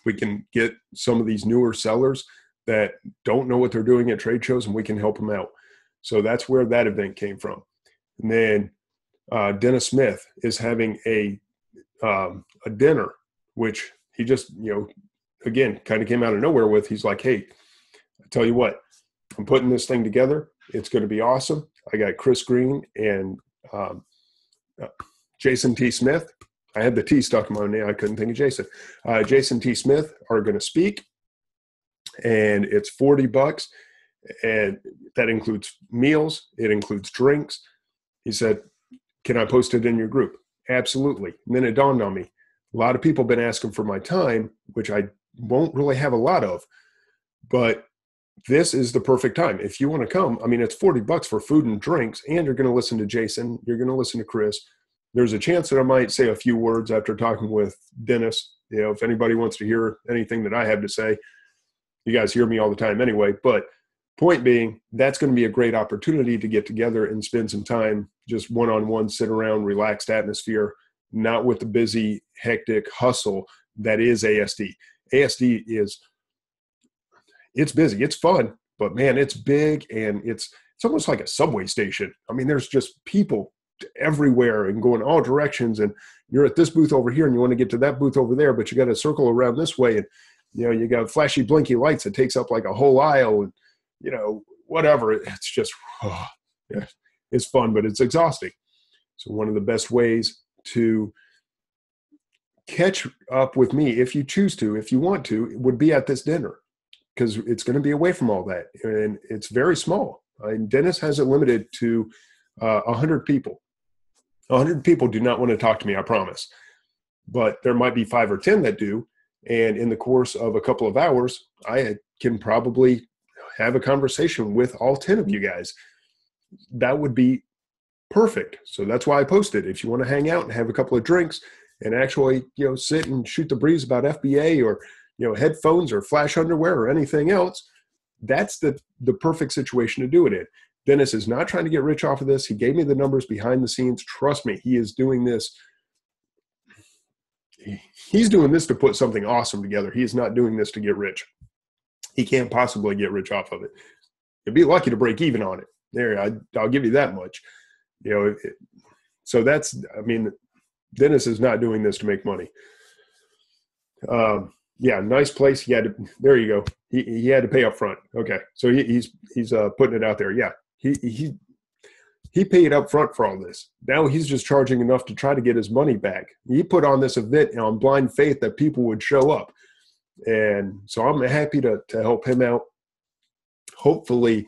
We can get some of these newer sellers that don't know what they're doing at trade shows, and we can help them out. So that's where that event came from. And then Dennis Smith is having a dinner, which he just, again, kind of came out of nowhere with. He's like, hey, I tell you what, I'm putting this thing together. It's going to be awesome. I got Chris Green and Jason T. Smith. I had the T stuck in my name. I couldn't think of Jason. Jason T. Smith are going to speak, and it's $40, and that includes meals. It includes drinks. He said, can I post it in your group? Absolutely. And then it dawned on me. A lot of people have been asking for my time, which I won't really have a lot of, but this is the perfect time. If you want to come, I mean, it's $40 for food and drinks, and you're going to listen to Jason. You're going to listen to Chris. There's a chance that I might say a few words after talking with Dennis. You know, if anybody wants to hear anything that I have to say, you guys hear me all the time anyway. But point being, that's going to be a great opportunity to get together and spend some time, just one-on-one, sit around, relaxed atmosphere, not with the busy, hectic hustle that is ASD. ASD it's busy, it's fun, but man, it's big, and it's almost like a subway station. I mean, there's just people everywhere and going all directions, and you're at this booth over here and you want to get to that booth over there, but you got to circle around this way, and you know, you got flashy blinky lights that takes up like a whole aisle, and you know, whatever. It's just yeah, it's fun, but it's exhausting. So one of the best ways to catch up with me, if you choose to, if you want to, would be at this dinner, because it's going to be away from all that, and it's very small. Dennis has it limited to 100 people. 100 people do not want to talk to me, I promise. But there might be 5 or 10 that do, and in the course of a couple of hours, I can probably have a conversation with all 10 of you guys. That would be perfect. So that's why I posted. If you want to hang out and have a couple of drinks and actually, you know, sit and shoot the breeze about FBA, or you know, headphones or flash underwear or anything else, that's the perfect situation to do it in. Dennis is not trying to get rich off of this. He gave me the numbers behind the scenes. Trust me, he is doing this. He's doing this to put something awesome together. He is not doing this to get rich. He can't possibly get rich off of it. You'd be lucky to break even on it. There, I'll give you that much. You know, so that's, I mean, Dennis is not doing this to make money. Yeah, nice place. He had to, there you go. He had to pay up front. Okay, so he's putting it out there. Yeah, he paid up front for all this. Now he's just charging enough to try to get his money back. He put on this event on blind faith that people would show up, and so I'm happy to help him out. Hopefully,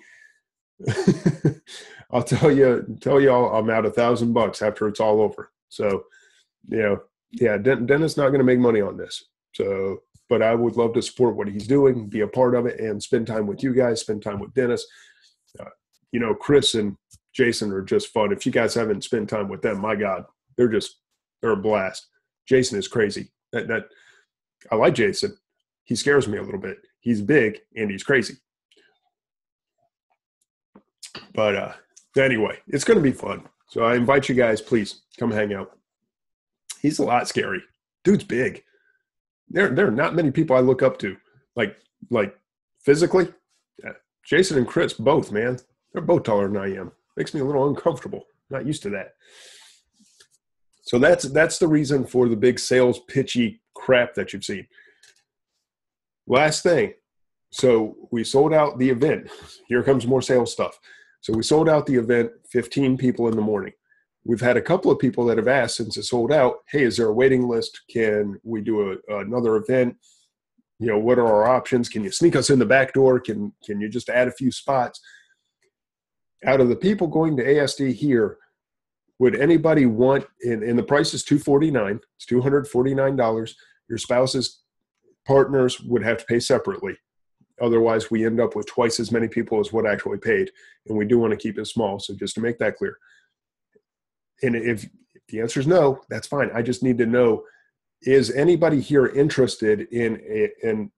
I'll tell y'all I'm out $1,000 after it's all over. So, you know, yeah, Dennis not going to make money on this. So, but I would love to support what he's doing, be a part of it, and spend time with you guys, spend time with Dennis. You know, Chris and Jason are just fun. If you guys haven't spent time with them, my God, they're a blast. Jason is crazy. That I like Jason. He scares me a little bit. He's big and he's crazy. But anyway, it's going to be fun. So I invite you guys, please come hang out. He's a lot scary. Dude's big. There are not many people I look up to, like physically. Yeah. Jason and Chris both, man. They're both taller than I am. Makes me a little uncomfortable. Not used to that. So that's the reason for the big sales pitchy crap that you've seen. Last thing. So we sold out the event. Here comes more sales stuff. So we sold out the event, 15 people in the morning. We've had a couple of people that have asked since it sold out, hey, is there a waiting list? Can we do another event? You know, what are our options? Can you sneak us in the back door? Can you just add a few spots? Out of the people going to ASD here, would anybody want, and the price is $249, it's $249. Your spouse's partners would have to pay separately. Otherwise, we end up with twice as many people as what actually paid. And we do want to keep it small. So just to make that clear. And if the answer is no, that's fine. I just need to know, is anybody here interested in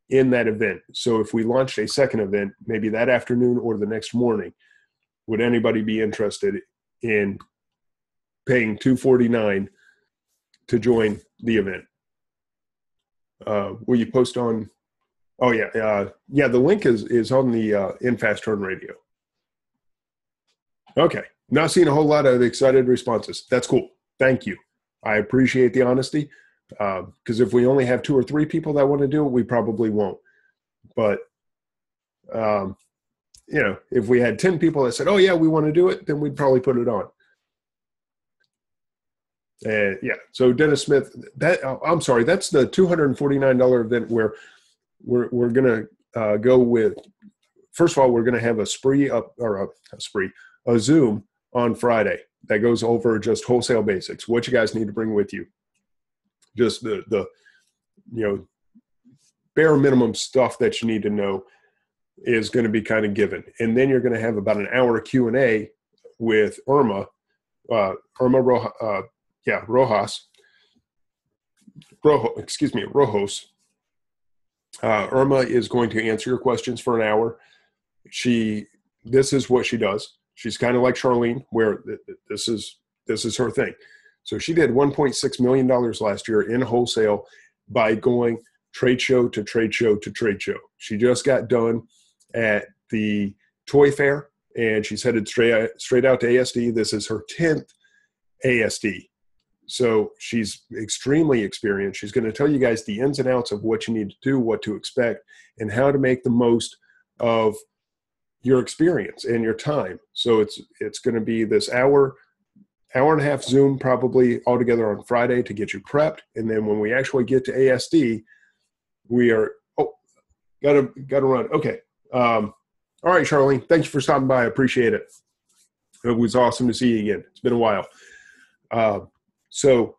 that event? So if we launched a second event, maybe that afternoon or the next morning, would anybody be interested in paying $249 to join the event? Will you post on? Oh yeah, yeah. The link is on the In Fast Turn Radio. Okay, not seeing a whole lot of excited responses. That's cool. Thank you. I appreciate the honesty. Because if we only have 2 or 3 people that want to do it, we probably won't. But you know, if we had 10 people that said, "Oh yeah, we want to do it," then we'd probably put it on. Yeah. So Dennis Smith, I'm sorry, that's the $249 event where we're gonna go with. First of all, we're gonna have a Zoom on Friday that goes over just wholesale basics. What you guys need to bring with you, just the you know, bare minimum stuff that you need to know. is going to be kind of given. And then you're going to have about an hour Q&A with Irma Rojas. Irma is going to answer your questions for an hour. This is what she does. She's kind of like Charlene, where this is her thing. So she did $1.6 million last year in wholesale by going trade show to trade show to trade show. She just got done at the toy fair, and she's headed straight out to ASD. This is her 10th ASD. So she's extremely experienced. She's going to tell you guys the ins and outs of what you need to do, what to expect, and how to make the most of your experience and your time. So it's going to be this hour and a half Zoom probably altogether on Friday to get you prepped. And then when we actually get to ASD, we are, gotta run. Okay. All right, Charlene, thank you for stopping by. I appreciate it. It was awesome to see you again. It's been a while. So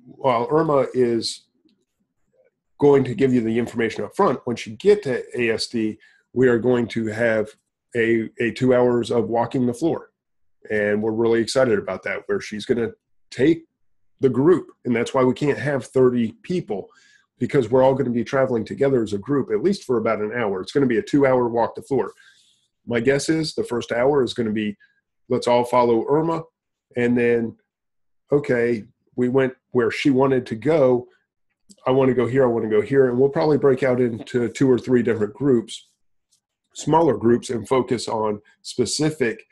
while Irma is going to give you the information up front, once you get to ASD, we are going to have a 2 hours of walking the floor. And we're really excited about that, where she's going to take the group. And that's why we can't have 30 people, because we're all going to be traveling together as a group, at least for about an hour. It's going to be a 2 hour walk the floor. My guess is the first hour is going to be, let's all follow Irma. And then, okay, we went where she wanted to go. I want to go here. I want to go here. And we'll probably break out into 2 or 3 different groups, smaller groups, and focus on specific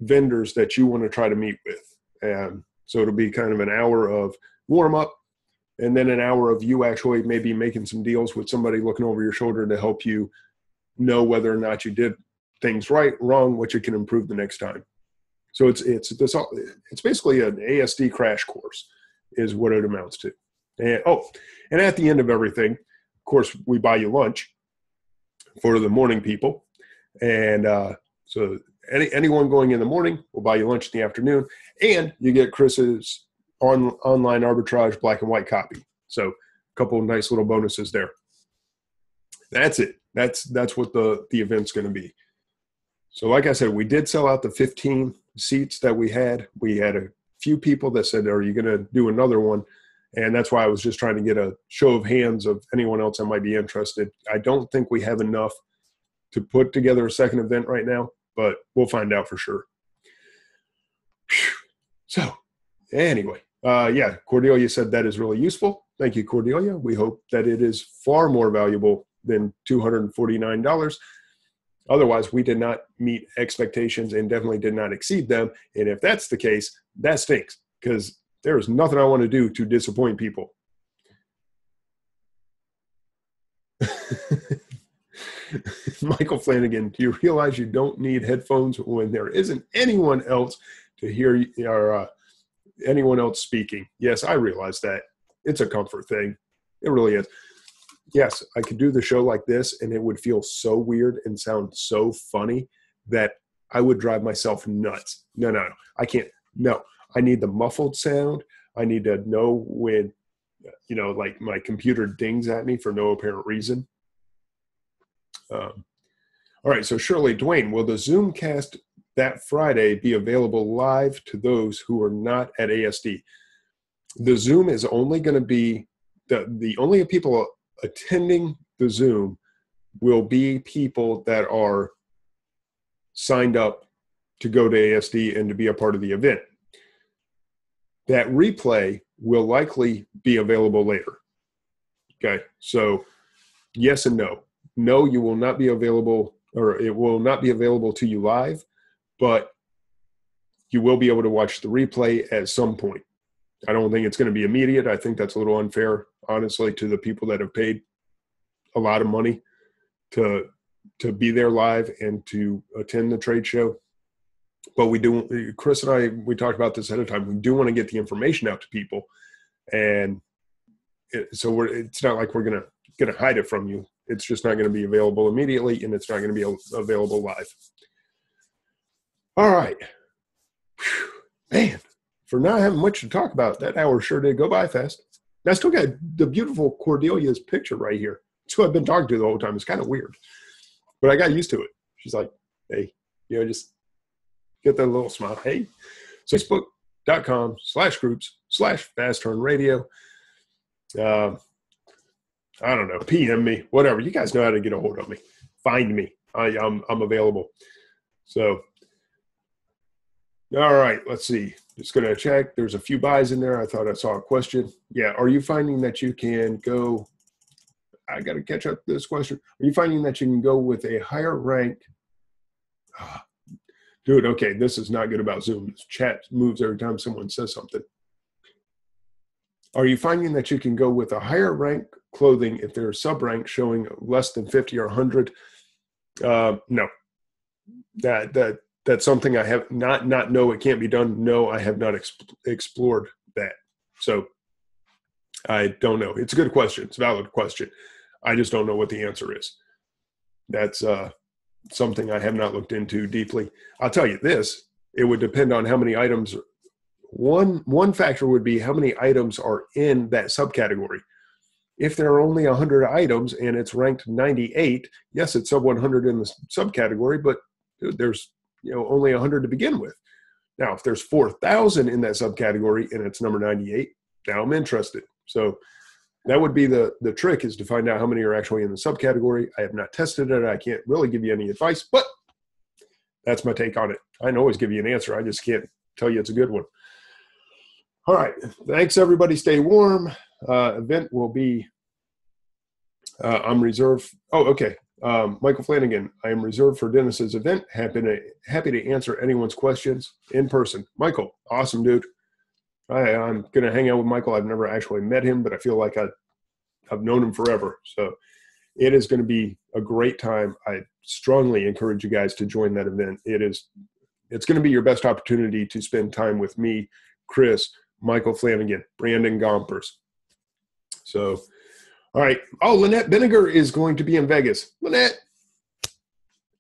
vendors that you want to try to meet with. And so it'll be kind of an hour of warm up, and then an hour of you actually maybe making some deals with somebody looking over your shoulder to help you know whether or not you did things right, wrong, what you can improve the next time. So it's basically an ASD crash course is what it amounts to. And at the end of everything, of course, we buy you lunch for the morning people. And so anyone going in the morning, we'll buy you lunch in the afternoon, and you get Chris's online arbitrage black and white copy. So a couple of nice little bonuses there. That's it. That's what the event's going to be. So like I said, we did sell out the 15 seats that we had. We had a few people that said, are you going to do another one? And that's why I was just trying to get a show of hands of anyone else that might be interested. I don't think we have enough to put together a second event right now, but we'll find out for sure. So anyway, Cordelia said that is really useful. Thank you, Cordelia. We hope that it is far more valuable than $249. Otherwise, we did not meet expectations and definitely did not exceed them. And if that's the case, that stinks, because there is nothing I want to do to disappoint people. Michael Flanagan, do you realize you don't need headphones when there isn't anyone else to hear or anyone else speaking? Yes, I realize that. It's a comfort thing. It really is. Yes, I could do the show like this, and it would feel so weird and sound so funny that I would drive myself nuts. No, I can't. No, I need the muffled sound. I need to know when, like my computer dings at me for no apparent reason. All right, so Shirley, Duane, will the Zoomcast that Friday be available live to those who are not at ASD? The Zoom is only going to be, the only people attending the Zoom will be people that are signed up to go to ASD and to be a part of the event. That replay will likely be available later. Okay, so yes and no. No, you will not be available, or it will not be available to you live, but you will be able to watch the replay at some point. I don't think it's going to be immediate. I think that's a little unfair, honestly, to the people that have paid a lot of money to be there live and to attend the trade show. But we do, Chris and I, we talked about this ahead of time. We do want to get the information out to people. And so it's not like we're going to hide it from you. It's just not going to be available immediately, and it's not going to be available live. All right. Whew. Man, for not having much to talk about, that hour sure did go by fast. I still got the beautiful Cordelia's picture right here. It's who I've been talking to the whole time. It's kind of weird. But I got used to it. She's like, hey, just get that little smile. Hey, so Facebook.com/groups/FastTurnRadio. I don't know, PM me, whatever. You guys know how to get a hold of me. Find me. I'm available. So, all right, let's see. Just going to check. There's a few buys in there. I thought I saw a question. Yeah, are you finding that you can go – I got to catch up to this question. Are you finding that you can go with a higher rank dude, okay, this is not good about Zoom. Chat moves every time someone says something. Are you finding that you can go with a higher rank clothing if there are sub-rank showing less than 50 or 100? No. That's something I have not know it can't be done. No, I have not explored that. So I don't know. It's a good question. It's a valid question. I just don't know what the answer is. That's something I have not looked into deeply. I'll tell you this, it would depend on how many items. One factor would be how many items are in that subcategory. If there are only 100 items and it's ranked 98, yes, it's sub 100 in the subcategory, but there's only 100 to begin with. Now, if there's 4,000 in that subcategory and it's number 98, now I'm interested. So that would be the trick, is to find out how many are actually in the subcategory. I have not tested it. I can't really give you any advice, but that's my take on it. I can always give you an answer. I just can't tell you it's a good one. All right. Thanks, everybody. Stay warm. Event will be, I'm reserved. Oh, okay. Michael Flanagan, I am reserved for Dennis's event. Happy to answer anyone's questions in person. Michael, awesome, dude. I'm going to hang out with Michael. I've never actually met him, but I feel like I've known him forever. So it is going to be a great time. I strongly encourage you guys to join that event. It's going to be your best opportunity to spend time with me, Chris, Michael Flanagan, Brandon Gompers. So, all right. Oh, Lynette Benninger is going to be in Vegas. Lynette.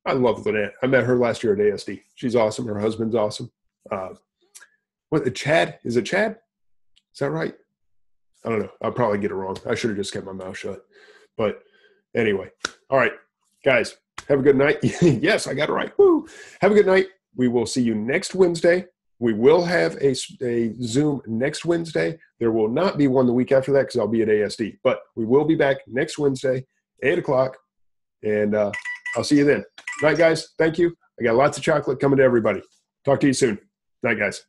I love Lynette. I met her last year at ASD. She's awesome. Her husband's awesome. Chad? Is it Chad? Is that right? I don't know. I'll probably get it wrong. I should have just kept my mouth shut. But anyway. All right. Guys, have a good night. Yes, I got it right. Woo. Have a good night. We will see you next Wednesday. We will have a Zoom next Wednesday. There will not be one the week after that because I'll be at ASD. But we will be back next Wednesday, 8 o'clock. And I'll see you then. Night, guys. Thank you. I got lots of chocolate coming to everybody. Talk to you soon. Night, guys.